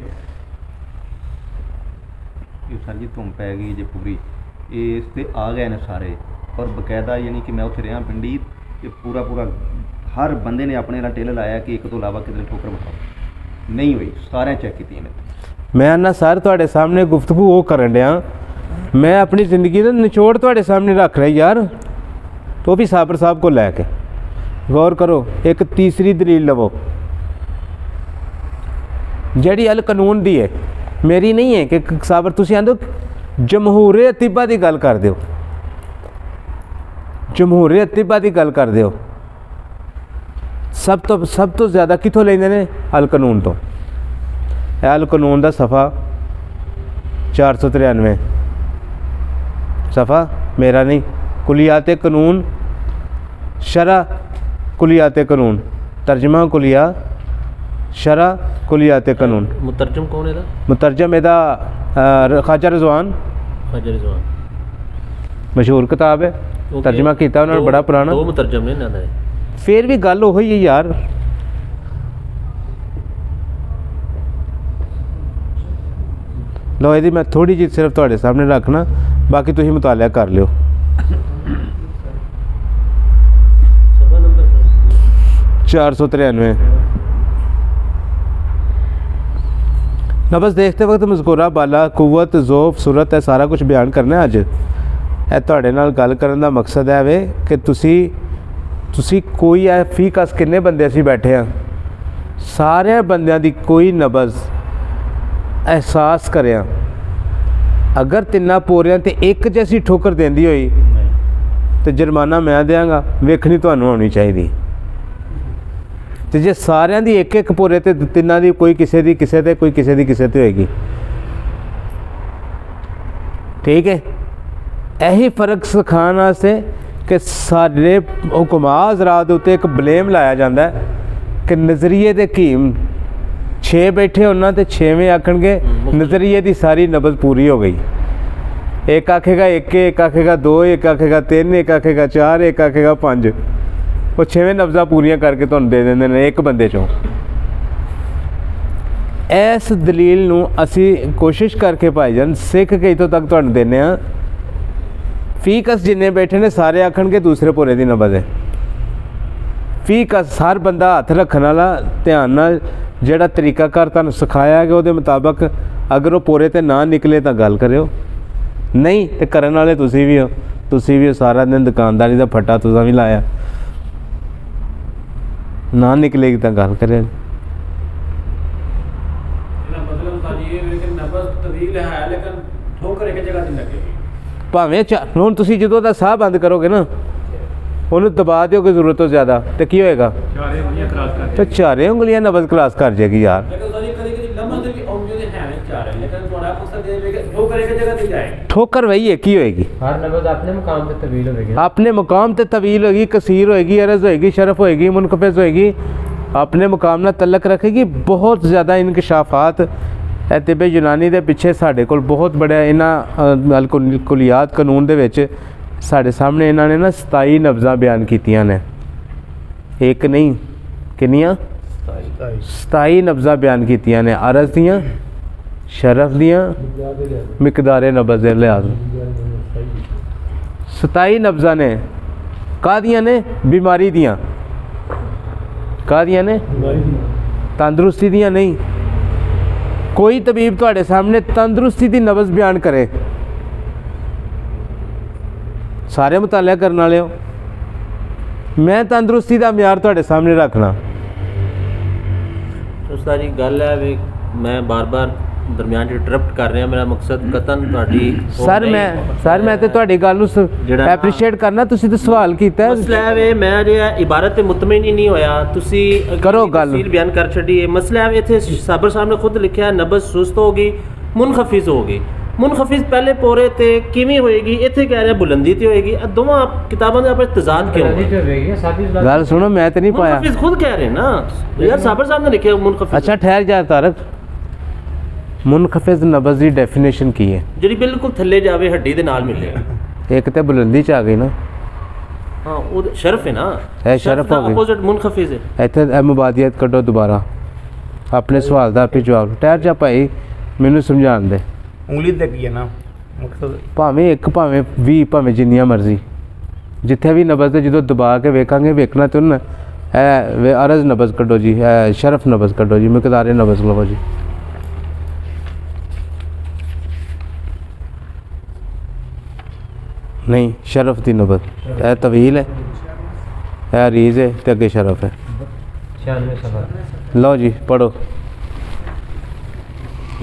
सर जी धुंम पै गई जे पूरी इस ते आ गए ने सारे, और बकायदा यानी कि मैं उत्थे रहा पिंडी ते पूरा पूरा हर बंदे ने अपने नाल टेल लाया कि एक तो इलावा कितने ठोकर बताओ, नहीं हुई, सारे चेक की। मैं ना सर तुहाडे सामने गुफ्तगू वो करन दिया, मैं अपनी ज़िंदगी का निचोड़ तुहाडे सामने रख रहा यार, तो भी साबर साहब को लैके गौर करो। एक तीसरी दलील लवो जड़ी अल कानून दी है, मेरी नहीं है कि साबर तुसीं आंदो जमहूरियत तिब्बा की गल कर दिओ, जमहूरियत तिब्बा की गल कर दिओ, सब तो ज़्यादा कितों लेंदे ने अल कानून तो। अल कानून का सफ़ा 493 सफ़ा मेरा नहीं, कुलियात कानून शरा कुलियात कानून, तर्जमा कुलिया शरा कुलियात कानून। मुतरजम कौन है? मुतरजम एदा ख्वाजा रिजवान, ख्वाजा रिजवान मशहूर किताब है, तर्जमा किया उन्होंने बड़ा पुराना। दो मुतरजम ने ना, फिर भी गल हो ही है यार। लो यदि मैं थोड़ी जी सिर्फ तुहाडे सामने रखना, बाकी तुसीं मुतालिया कर लियो। 493 नबज़ देखते वक्त मज़कूरा बाला कुव्वत ज़ोफ़ सूरत है सारा कुछ बयान करना है। अज ए तुहाडे नाल गल करन दा मकसद है वे कि तुसी कोई है फी कस किन्ने बंदे असीं बैठे हैं, सारे बंदियां दी कोई नबज़ एहसास करें। अगर तिन्ना पोरियां ते एक जैसी ठोकर देंदी होई तो जुर्माना मैं देंगा, वेखनी तुहानूं आउणी चाहिदी। तो जे सारिਆਂ ਦੀ एक एक पोरे ते तिन्ना दी कोई किसे दी किसे ते कोई किसे दी किसे ते होएगी, ठीक है। यही फर्क सिखाने वास्ते कि सारे हुक्मा हज़रात दे उत्ते एक ब्लेम लाया जाता है कि नज़रिए दे हकीम 6 बैठे होना तो 6वें आखणगे नज़रिए की सारी नबज़ पूरी हो गई। एक आखेगा 1, एक आखेगा 2, एक आखेगा 3, एक आखेगा 4, एक आखेगा 5, वो 6वें नब्ज़ा पूरियां करके तुहानूं दे देंदे ने एक बंदे चों। इस दलील नूं असी कोशिश करके भाईजान सिख के इतों तक तुहानूं देने आ, फी कस जिन्ने बैठे ने सारे आखणगे दूसरे पोरे दी नबज़ है। फी कस हर बंदा हथ रखने वाला ध्यान नाल जिहड़ा तरीकाकार तुहानूं सिखाया कि उहदे मुताबक अगर वो पोरे ते ना निकले तो गल करियो, नहीं तो करन वाले तुसीं भी हो, सारा दिन दुकानदारी का फट्टा तुसां भी लाया, ना निकलेगी तो गल करें। भावें हुण तुसीं जदों दा साह बंद करोगे ना उन्होंने दबा दोगे जरूरत तो ज़्यादा तो की होएगा, तो 4 उंगलियां नबज़ क्लास कर जाएगी यार। ठोकर वही है की होएगी, हर नबज़ अपने मुकाम पे तवील होएगी, अपने मुकाम पे तवील होएगी, कसीर होएगी, अरज़ होएगी, शरफ होएगी, मुनकफ़िज़ होएगी, अपने मुकाम नाल तल्लक रखेगी। बहुत ज़्यादा इनकशाफात तिब्बे यूनानी दे पिछे साढ़े कोल बहुत बड़े इन्हां कुलियात कानून दे विच साढ़े सामने इन्हां ने ना 27 नब्ज़ां बयान कीतियां ने, एक नहीं किन्नियां 27 नब्ज़ां बयान कीतियां ने, अरज़ दियां, शरफ दियां, मिकदारे नबज़ दे लिहाज़ 27 नब्ज़ां ने। कादियां ने बीमारी दियां, कादियां ने तंदुरुस्ती दियां नहीं। कोई तबीब तुहाडे सामने तंदुरुस्ती दी नबज़ बयान करे, सारे मुतालिया करने वाले हो, मैं तंदुरुस्ती का म्यार तुहाडे सामने रखना। उस्ताद जी गल है भी मैं बार बार ਦਰਮਿਆਨ ਚ ਇੰਟਰਪਟ ਕਰ ਰਿਹਾ, ਮੇਰਾ ਮਕਸਦ ਕਤਨ ਤੁਹਾਡੀ ਉਹ ਸਰ ਨਹੀਂ। ਮੈਂ ਤੇ ਤੁਹਾਡੀ ਗੱਲ ਨੂੰ ਜਿਹੜਾ- ਐਪਰੀਸ਼ੀਏਟ ਕਰਨਾ, ਤੁਸੀਂ ਤਾਂ ਸਵਾਲ ਕੀਤਾ ਹੈ। ਮਸਲਾ ਹੈ ਵੇ ਮੈਂ ਜੇ ਇਬਾਰਤ ਤੇ ਮੁਤਮਈਨ ਹੀ ਨਹੀਂ ਹੋਇਆ, ਤੁਸੀਂ ਅੱਗੇ ਕਰੋ ਦੀ ਗੱਲ। ਤਫਸੀਲ ਬਿਆਨ ਕਰ ਛੱਡੀ ਹੈ। ਮਸਲਾ ਹੈ ਇੱਥੇ ਸਾਬਰ ਸਾਹਿਬ ਨੇ ਖੁਦ ਲਿਖਿਆ ਨਬਜ਼ ਸੁਸਤ ਹੋਗੀ, ਮੁਨਖਫਿਜ਼ ਹੋਗੀ। ਮੁਨਖਫਿਜ਼ ਪਹਿਲੇ ਪੋਰੇ ਤੇ ਕਿਵੇਂ ਹੋਏਗੀ, ਇੱਥੇ ਕਹਿ ਰਿਹਾ ਬੁਲੰਦੀ ਤੇ ਹੋਏਗੀ। ਇਹ ਦੋਵਾਂ ਕਿਤਾਬਾਂ ਦੇ ਆਪਸ ਤਜ਼ਾਦ ਕਿਉਂ जल्दी ਹੈ? तो होगी साथी इस बात ਗੱਲ ਸੁਣੋ, ਮੈਂ ਤੇ ਨਹੀਂ ਪਾਇਆ। ਮੁਨਖਫਿਜ਼ ਖੁਦ ਕਹਿ ਰਹੇ ਨਾ ਯਾਰ, ਸਾਬਰ ਸਾਹਿਬ ਨੇ ਲਿਖਿਆ ਮੁਨਖਫਿਜ਼। ਅੱਛਾ ਠਹਿਰ ਜਾ ਤਾਰਕ, ਮੁਨਖਫਿਜ਼ ਨਬਜ਼ ਦੀ ਡੈਫੀਨੇਸ਼ਨ ਕੀ ਹੈ? ਜਿਹੜੀ ਬਿਲਕੁਲ ਥੱਲੇ ਜਾਵੇ, ਹੱਡੀ ਦੇ ਨਾਲ ਮਿਲੇ। ਇੱਕ ਤੇ ਬੁਲੰਦੀ ਚ ਆ ਗਈ ਨਾ, ਹਾਂ ਉਹ ਸ਼ਰਫ ਹੈ ਨਾ, ਇਹ ਸ਼ਰਫ ਹੋ ਗਈ। ਆਪੋਜ਼ਿਟ ਮੁਨਖਫਿਜ਼ ਹੈ। ਇੱਥੇ ਇਹ ਮੁਬਾਦੀਅਤ ਕੱਢੋ ਦੁਬਾਰਾ, ਆਪਣੇ ਸਵਾਲ ਦਾ ਆਪੇ ਜਵਾਬ। ਠਹਿਰ ਜਾ ਭਾਈ, ਮੈਨੂੰ ਸਮਝਾਉਣ ਦੇ। ਉਂਗਲੀ ਤੇ ਕੀ ਹੈ ਨਾ ਮਕਸਦ ਭਾਵੇਂ ਇੱਕ ਭਾਵੇਂ 20 ਭਾਵੇਂ ਜਿੰਨੀਆਂ ਮਰਜ਼ੀ, ਜਿੱਥੇ ਵੀ ਨਬਜ਼ ਤੇ ਜਦੋਂ ਦਬਾ ਕੇ ਵੇਖਾਂਗੇ, ਵੇਖਣਾ ਤੇ ਉਹਨੇ ਇਹ ਅਰਜ਼ ਨਬਜ਼ ਕੱਢੋ ਜੀ, ਇਹ ਸ਼ਰਫ ਨਬਜ਼ ਕੱਢੋ ਜੀ, ਮਿਕਦਾਰੇ ਨਬਜ਼ ਲਵੋ ਜੀ। ਨਹੀਂ, ਸ਼ਰਫ ਦੀ ਨਬਜ਼, ਇਹ ਤਵੀਲ ਹੈ, ਇਹ ਰੀਜ਼ ਹੈ ਤੇ ਅੱਗੇ ਸ਼ਰਫ ਹੈ। 96 सफर ਲਓ ਜੀ पढ़ो।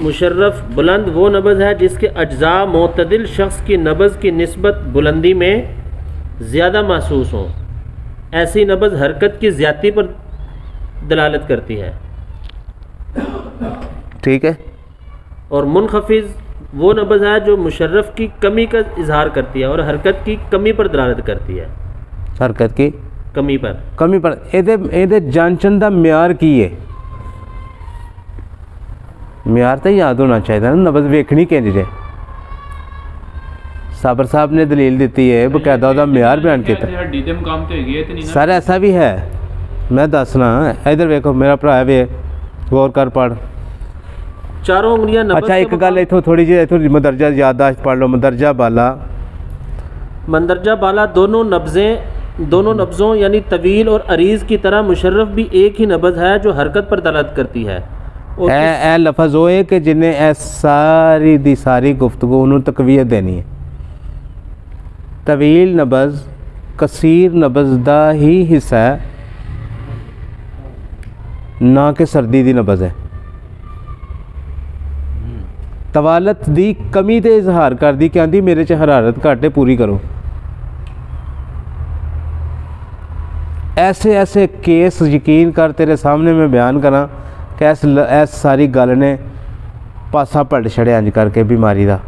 मुशर्रफ बुलंद वो नब्ज़ है जिसके अज्जा मोतदिल शख्स की नब्ज़ की निस्बत बुलंदी में ज़्यादा महसूस हों। ऐसी नब्ज़ हरकत की ज़्यादती पर दलालत करती है। ठीक है। और मुनखफिज़ वो नब्ज़ है जो मुशर्रफ की कमी का इजहार करती है और हरकत की कमी पर दलालत करती है। हरकत की कमी पर ਇਹਦੇ ਜਾਂਚਣ ਦਾ ਮਿਆਰ ਕੀ ਹੈ? ਮਿਆਰ ਤਾਂ ਯਾਦ ਹੋਣਾ ਚਾਹੀਦਾ ਨਾ, ਨਬਜ਼ ਵੇਖਣੀ ਕਿੰਜ ਜੇ। ਸਾਬਰ ਸਾਹਿਬ ਨੇ ਦਲੀਲ ਦਿੱਤੀ ਹੈ, ਬਕਾਇਦਾ ਉਹਦਾ ਮਿਆਰ ਬਿਆਨ ਕੀਤਾ। ਹੱਡੀ ਦੇ ਮੁਕਾਮ ਤੇ ਹੈਗੀ ਹੈ ਤੇ ਨਹੀਂ ਨਾ। ਸਰ ਐਸਾ ਵੀ ਹੈ, ਮੈਂ ਦੱਸਣਾ। ਇਧਰ ਵੇਖੋ ਮੇਰਾ ਭਰਾ ਵੇ, ਗੌਰ ਕਰ ਪੜ। चारों उंगलियां नब्ज़ अच्छा के एक गल इथों थोड़ी जी इथों मदरजा याददाश्त पढ़ लो। मदरजा बाला, मंदरजा बाला दोनों नब्ज़ों यानी तवील और अरीज़ की तरह मुशर्रफ भी एक ही नब्ज़ है जो हरकत पर दलालत करती है। और ए लफज वो है कि जिन्हें ए सारी दी सारी गुफ्तगू उन्होंने तकवीयत देनी है। तवील नब्ज़ कसीर नब्ज़ दा ही हिस्सा है, ना कि सर्दी दी नब्ज़ है। तवालत दी कमी ते इजहार कर दी कि आंदी मेरे च हरारत घट है, पूरी करो। ऐसे ऐसे केस यकीन कर तेरे सामने मैं बयान करा कि ऐस सारी गल ने पासा पलट छड़िया इंज करके बीमारी का।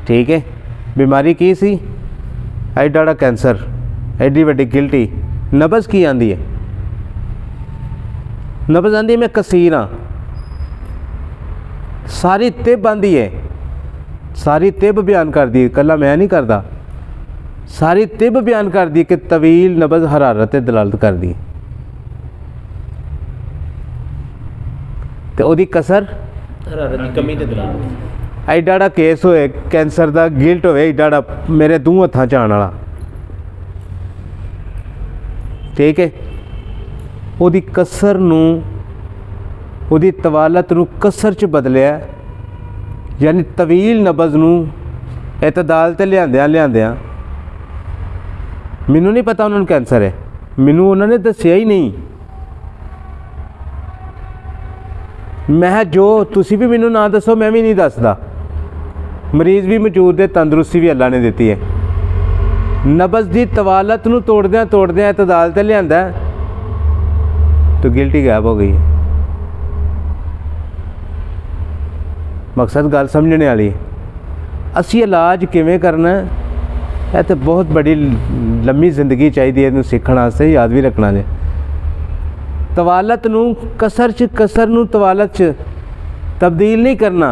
ठीक है, बीमारी की सी? एडा कैंसर, एडी वड्डी गिल्टी। नब्ज़ की आंदी है? नब्ज़ आंदी मैं कसीर हाँ। सारी तिब आंदी है, सारी तिब बयान कर दी, कला मैं नहीं करता। सारी तिब बयान कर दी कि तवील नब्ज़ हरारत दलालत कर दी। तो ओदी कसर हरारत की कमी ते दलालत। एडा केस होए कैंसर का, गिल्ट होए एडा मेरे दू हत्थां च आने वाला। ठीक है, ओदी कसर नूं, ओदी तवालत नूं कसर च बदलिया, यानी तवील नब्ज़ नूं इतदाल ते लियांदियां मैनू नहीं पता उन्होंने कैंसर है, मैनू उन्होंने दसिया ही नहीं। मैं जो तुसी भी मैनू ना दसो मैं भी नहीं दसदा। मरीज़ भी मौजूद है, तंदुरुस्ती भी अल्लाह ने दी है। नब्ज़ की तवालत नूं तोड़द्या इतदाल ते लियांदा तो गिल्टी गायब हो गई है। मकसद गल समझने वाली है। असी इलाज किवें करना है, यह तो बहुत बड़ी लम्मी जिंदगी चाहिए इहनूं सीखण वास्ते, याद भी रखना है। तवालत नूं कसर नूं तवालत च तब्दील नहीं करना।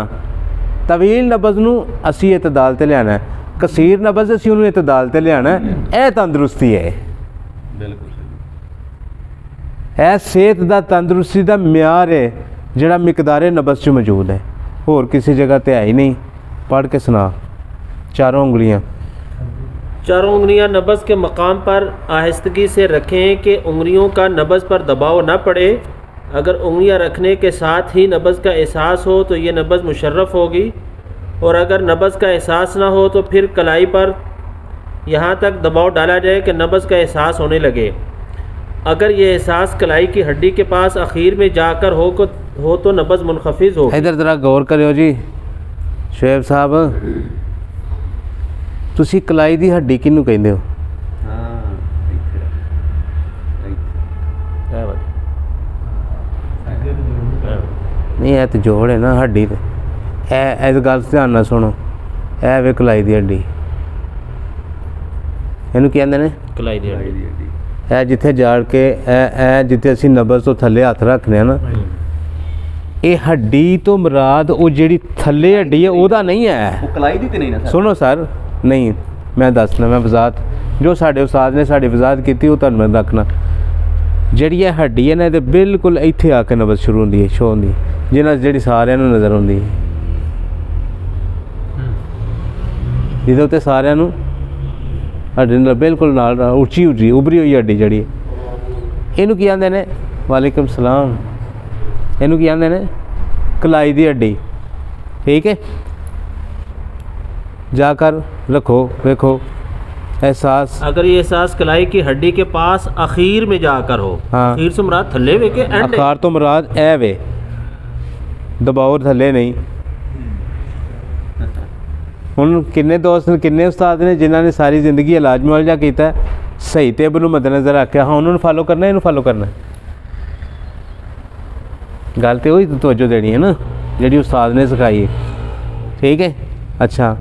तवील नब्ज़ नूं असी इतदाल ते लियाना है, कसीर नब्ज़ असी उन्होंने इतदाल ते लियाना है। यह तंदुरुस्ती है, बिल्कुल यह सेहत का तंदुरुस्ती का म्यार है जिहड़ा मिकदारे नब्ज़ च मौजूद है, होर किसी जगह ते है ही नहीं। पढ़ के सुना। चारों उंगलियां नब्ज़ के मकाम पर आहिस्तगी से रखें कि उंगलियों का नब्ज़ पर दबाव न पड़े। अगर उंगलियां रखने के साथ ही नब्ज़ का एहसास हो तो ये नब्ज़ मुशर्रफ होगी, और अगर नब्ज़ का एहसास ना हो तो फिर कलाई पर यहाँ तक दबाव डाला जाए कि नब्ज़ का एहसास होने लगे। अगर ये एहसास कलाई की हड्डी के पास आखिर में जाकर हो तो नब्ज़ मुनखफिज हो। इधर ज़रा गौर करियो जी शुएब साहब, तुसी कलाई दी हड्डी किनू कहंदे हो? नहीं है तो जोड़ है ना हड्डी ते इस गल ध्यान नाल सुनो, ए वे कलाई दी हड्डी इनू की आंदे ने कलाई दी हड्डी। ए जिथे जाड़ के ए जिथे असीं नब्ज़ तो थल्ले हथ रखने हैं ना, ये हड्डी तो मुराद वो जिहड़ी थल्ले हड्डी है ओदा नहीं है। वो कलाई दी ते नहीं ना सर? सुनो सर, नहीं मैं दसना, मैं वजात जो साडे उस्ताद ने साडी वजात की वो तुहानूं मैं रखना। जिहड़ी हड्डी है ना ये बिल्कुल इत्थे आके नब्ज़ शुरू होंदी है, शो होंदी है, जिन्हां जिहड़ी सारिआं नूं नज़र आउंदी है, जिहदे उत्ते सारिआं नूं हड्डी नाल बिल्कुल नाल उच्ची उच्ची उभरी हुई हड्डी जिहड़ी इहनूं की आंदे ने? वालेकुम सलाम। इहनूं की आंदे ने? कलाई दी हड्डी। ठीक है, जाकर रखो, देखो एहसास। अगर ये एहसास कलाई की हड्डी के पास आखिर में जाकर हो, हाँ। आखिर से मुराद थल्ले वे के एंड आकार तो मुराद ए वे, दबाओ थल्ले नहीं। हुण किन्ने दोस्त ने, किन्ने उस्ताद ने जिन्होंने सारी जिंदगी इलाज मुआलजा किया है, सही ते नूं मद्देनज़र रखिया, हाँ उन्होंने फॉलो करना, इन्हूं फॉलो करना। गल तो वही तवज्जो देनी है ना जिहड़ी उस्ताद ने सिखाई है। ठीक है, अच्छा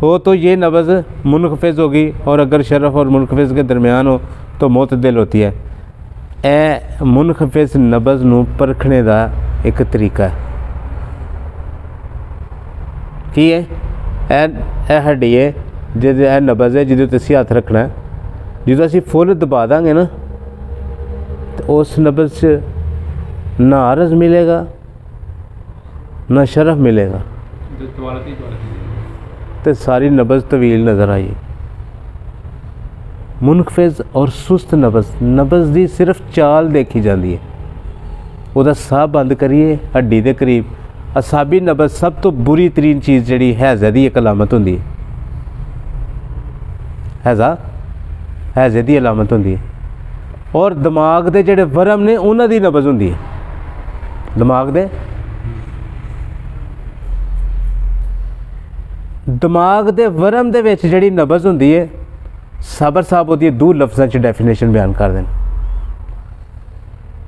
हो तो ये नब्ज़ मुनखफिज होगी, और अगर शरफ और मुनखफिज के दरमियान हो तो मुतदिल होती है। ए मुनखफिज नब्ज़ नूं परखने का एक तरीका है। की है? ए हड्डी है जिहदे ए नब्ज़ है जिहदे उत्ते असीं हथ रखना है, जो असीं फुल दबा देंगे ना तो उस नब्ज़ च ना अर्ज़ मिलेगा ना शरफ मिलेगा, तो सारी नब्ज़ तवील नज़र आई। मुनखफिज और सुस्त नब्ज़ दी सिर्फ चाल देखी जाती है, वह साह बंद करिए हड्डी के करीब। असाबी नब्ज़ सब तो बुरी तरीन चीज़ जिहड़ी हैज़े की एक अलामत होंदी है, हैज़े की अलामत होंदी है। और दिमाग के जिहड़े वरम ने उन्हां दी नब्ज़ होंदी है, दिमाग दे वरम दे विच जिहड़ी नब्ज़ होंदी है, साबर साहब वो दो लफ्ज़ों च डेफिनेशन बयान कर दें।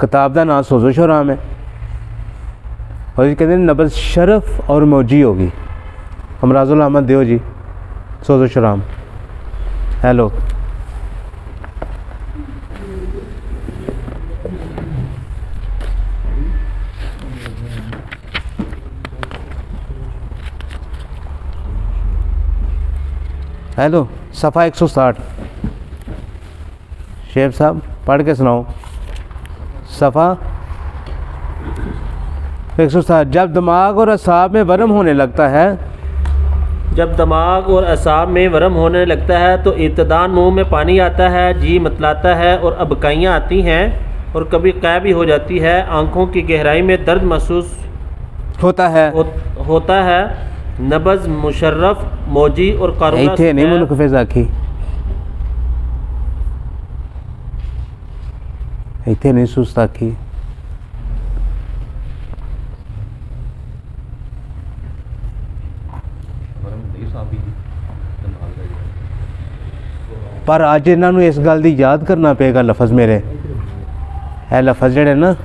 किताब का नाम सोज़ो हराम है, और कहते हैं नब्ज़ शरफ और मौजी होगी। हमराजुल अहमद दियो जी सोज़ो हराम। हेलो, हेलो, सफ़ा 160 शेब साहब पढ़ के सुनाओ। सफ़ा 160। जब दिमाग और असाब में वरम होने लगता है, जब दिमाग और असाब में वरम होने लगता है तो इब्तदान मुंह में पानी आता है, जी मतलाता है और अबकाइयाँ आती हैं, और कभी कै भी हो जाती है। आँखों की गहराई में दर्द महसूस होता है। होता है। नब्ज़ मुशर्रफ मौजी और कारुला इत्थे नहीं मुनखफिज आखी, इत्थे नहीं सुस्त आखी। पर अज इन्हों इस गल की याद करना पेगा लफज मेरे, है लफज जड़े ना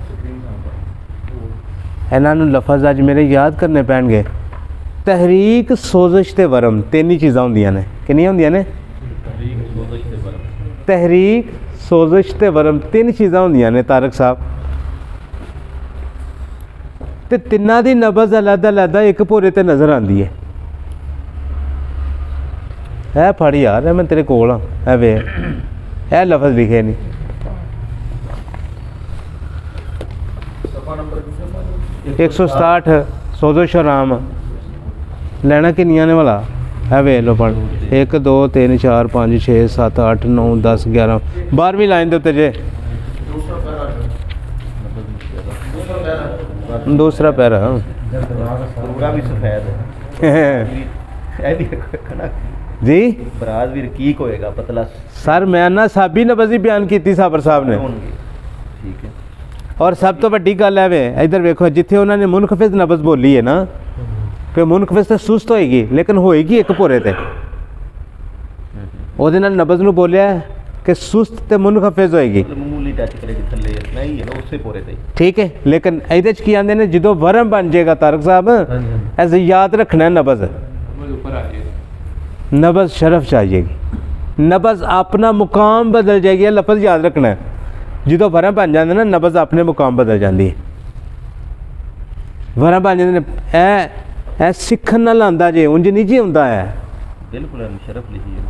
इन्हों लफज अज मेरे याद करने पैणगे। तहरीक, सोजिश ते वरम तीन ही चीज़ां होंदियां ने। कितनी होंदियां ने? तहरीक, सोजिश ते वरम तीन चीज़ां होंदियां ने तारक साहब। ते तिन्ना दी नब्ज़ अलग अलग एक भोरे ते नज़र आती है। है फड़ यार, है मैं तेरे कोल हाँ, है वे है लफज लिखे नहीं। एक 167 सोज़ो शराम लेना किनिया ने वाला है वे लो पढ़। 1 2 3 4 5 6 7 8 9 10 11 12वीं लाइन के उत्ते जे दूसरा पैरा पूरा भी सफेद जी। बराज भी रकीक होएगा पतला। सर मैं ना साबी नब्ज़ बयान की साबर साहब ने, ਠੀਕ ਹੈ। ਔਰ ਸਭ ਤੋਂ ਵੱਡੀ ਗੱਲ ਹੈ ਵੇ ਇੱਧਰ ਵੇਖੋ ਜਿੱਥੇ ਉਹਨਾਂ ਨੇ ਮੁਨਖਫਿਜ਼ ਨਬਜ਼ ਬੋਲੀ ਹੈ ਨਾ ਕਿ ਮੁਨਖਫਿਜ਼ ਤੇ ਸੁਸਤ ਹੋਏਗੀ ਲੇਕਿਨ ਹੋਏਗੀ ਇੱਕ ਭੋਰੇ ਤੇ ਉਹਦੇ ਨਾਲ ਨਬਜ਼ ਨੂੰ ਬੋਲਿਆ ਕਿ ਸੁਸਤ ਤੇ ਮੁਨਖਫਿਜ਼ ਹੋਏਗੀ ਮਾਮੂਲੀ ਟੱਚ ਕਰੇਗੀ ਥੱਲੇ ਨਹੀਂ ਹੈ ਨਾ ਉਸੇ ਪੋਰੇ ਤੇ ਠੀਕ ਹੈ ਲੇਕਿਨ ਇਹਦੇ ਚ ਕੀ ਆਂਦੇ ਨੇ ਜਦੋਂ ਵਰਮ ਬਣ ਜਾਏਗਾ ਤਾਰਕ ਸਾਹਿਬ ਐਸੇ ਯਾਦ ਰੱਖਣਾ ਨਬਜ਼ ऊपर आ जाएगा। नबज़ शरफ चाहिएगी नबज़ अपना मुकाम बदल जाएगी लफज याद रखना है जो वरम बन जाते ना नबज़ अपने मुकाम बदल जाती है वरम बन जाते ए सीखन नाल आंदा जे उंज नहीं जी आंदा है बिल्कुल मुशर्रफ लिखी है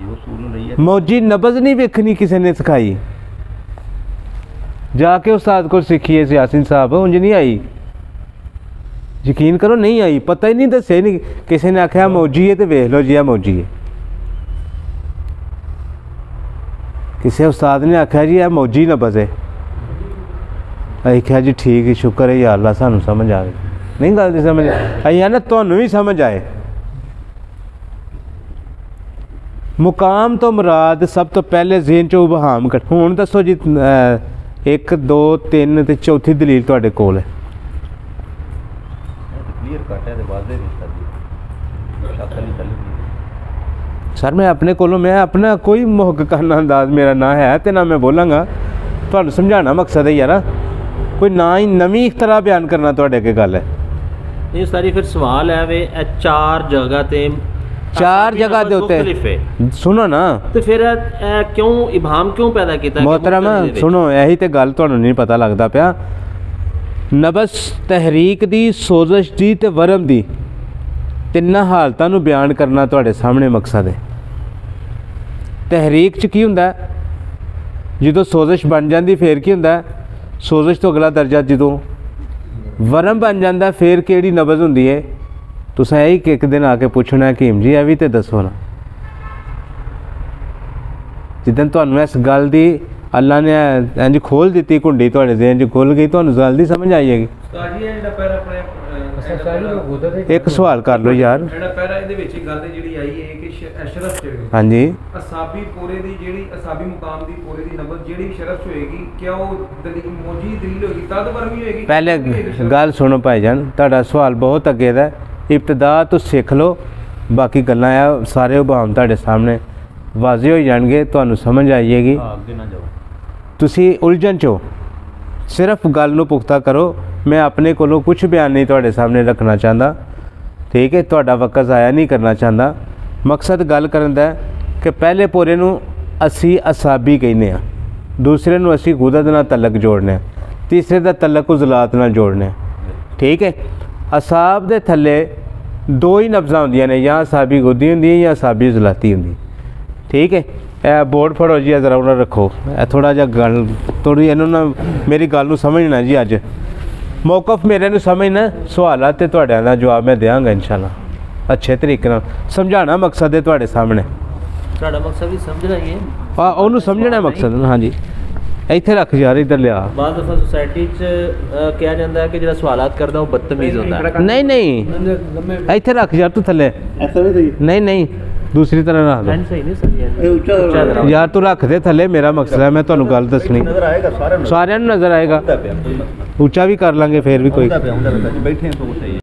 जो सूल ਨੂੰ ਰਹੀ ਹੈ मौजी नबज़ नहीं वेखनी किसी ने सिखाई जाके उस्ताद को सीखी है यासीन साहब उंज नहीं आई यकीन करो नहीं आई पता ही नहीं दसे नहीं किसी ने आख्या मौजी है तो वेख लो जी मौजी है किसी उस्ताद ने आख्या जी मौजी नबज़ है आख्या जी ठीक है शुक्र है या अल्लाह सानू समझ आ गई नहीं गल दी समझ आई ना तुहानू भी समझ आए मुकाम तो मुराद सब तो पहले ज़हन चो उबहाम कर हुण दसो जी 1 2 3 ते चौथी दलील तुहाडे कोल है क्लियर कट है ते वाज़े नहीं सर शक नहीं चल सर मैं अपने कोलों मैं अपना कोई मुहक करना अंदाज मेरा ना है तो ना मैं बोलांगा तुहानू समझाना मकसद है यार कोई ना ही नवीं तरह बयान करना तुहाडे अगे गल है ये सारी फिर सवाल है वे चार जगह ते चार जगह दे उत्ते सुनो ना तो फिर क्यों इबाम क्यों पैदा किया मोहतरम सुनो यही तो गल तुहानू नहीं पता लगता पिया नबज़ तहरीक दी सोजिश दी ते वरम दी तिन्ना हालतां नू बयान करना तुहाडे सामने मकसद है तहरीक च की हुंदा जदों सोजिश बन जाती फिर की हुंदा सोजिश तो अगला दर्जा जदों वरम बन जाता फिर किहड़ी नबज़ हुंदी है तुसां यही एक दिन आके पूछना हकीम जी ये भी तो दसो ना जिदन तुहानू इस गल दी अल्लाह ने इंज खोल दी कुंडी तुहाडे ज़हन च खुल गई तुहानू गल दी समझ आई जाएगी एक सवाल कर लो यार पैरा ਇਹਦੇ ਵਿੱਚ ਇੱਕ ਗੱਲ ਤੇ ਜਿਹੜੀ ਆਈ ਹੈ ਕਿ ਅਸ਼ਰਫ ਜਿਹੜੀ ਹਾਂਜੀ ਅਸਾਬੀ ਪੂਰੇ ਦੀ ਜਿਹੜੀ ਅਸਾਬੀ ਮੁਕਾਮ ਦੀ ਪੂਰੇ ਦੀ ਨਬਜ਼ ਜਿਹੜੀ ਸ਼ਰਫ ਹੋਏਗੀ ਕਿਆ ਉਹ ਦਲੀਲ ਮੌਜੀ ਦਲੀਲ ਹੋਏਗੀ ਤਦ ਵਰਮੀ ਹੋਏਗੀ पहले गल सुनो भाईजान तुहाडा सवाल बहुत अगे दा इब्तदा तो सीख लो बाकी गल्लां आ सारे उभाम तुहाडे सामने वाज़े हो जाणगे तुहानू समझ आई जाएगी ਅੱਗੇ ਨਾ ਜਾਓ तुसी उलझन चो सिर्फ गल नू पुख्ता करो मैं अपने कोलों कुछ बयान नहीं तुहाडे सामने रखना चाहता ठीक है तुहाडा वक्त ज़ाया नहीं करना चाहता मकसद गल करन दा कि पहले पोरे नू असी असाबी कहने आ दूसरे नू असी गुदत नाल तलक जोड़ने तीसरे दा तलक उज़लात नाल जोड़ने ठीक है असाब दे थल्ले दो ही नब्ज़ां हुंदियां ने या असाबी गुद्दी हुंदी है या असाबी उज़लाती हुंदी ठीक है ए बोर्ड फड़ो जी जरा उन्हें रखो ए थोड़ा जा गल थोड़ी इन्होंने मेरी गल नू समझना जी अज मौकफ मेरे नू समझना सवालात ते तुहाडियां दा जवाब मैं देंगा इंशाअल्लाह अच्छे तरीके नाल समझाना मकसद है तुहाडे सामने ਤੁਹਾਡਾ ਮਕਸਦ ਵੀ ਸਮਝਣਾ ਹੀ ਹੈ ਉਹਨੂੰ ਸਮਝਣਾ ਮਕਸਦ ਹਾਂਜੀ ਇੱਥੇ ਰੱਖ ਯਾਰ ਇੱਧਰ ਲਿਆ ਬਾਅਦ ਦਫਾ ਸੁਸਾਇਟੀ 'ਚ ਕਿਹਾ ਜਾਂਦਾ ਹੈ ਕਿ ਜਿਹੜਾ ਸਵਾਲਾਤ ਕਰਦਾ ਉਹ ਬਦਤਮੀਜ਼ ਹੁੰਦਾ ਹੈ नहीं नहीं ਇੱਥੇ ਰੱਖ ਯਾਰ ਤੂੰ ਥੱਲੇ ਐਸਾ ਵੀ ਸਹੀ नहीं नहीं दूसरी तरह रख दो ਫੈਨ ਸਹੀ ਨਹੀਂ ਸਹੀ ਹੈ ਉੱਚਾ यार तू रख दे थल्ले मेरा मकसद है मैं तुहानू गल दसनी ਨਜ਼ਰ ਆਏਗਾ ਸਾਰਿਆਂ ਨੂੰ सारिਆਂ ਨੂੰ नज़र आएगा ਹੁੰਦਾ ਪਿਆ ਉੱਚਾ भी कर लांगे फिर भी कोई ਹੁੰਦਾ ਪਿਆ ਬੈਠੇ ਤੋਂ ਸਹੀ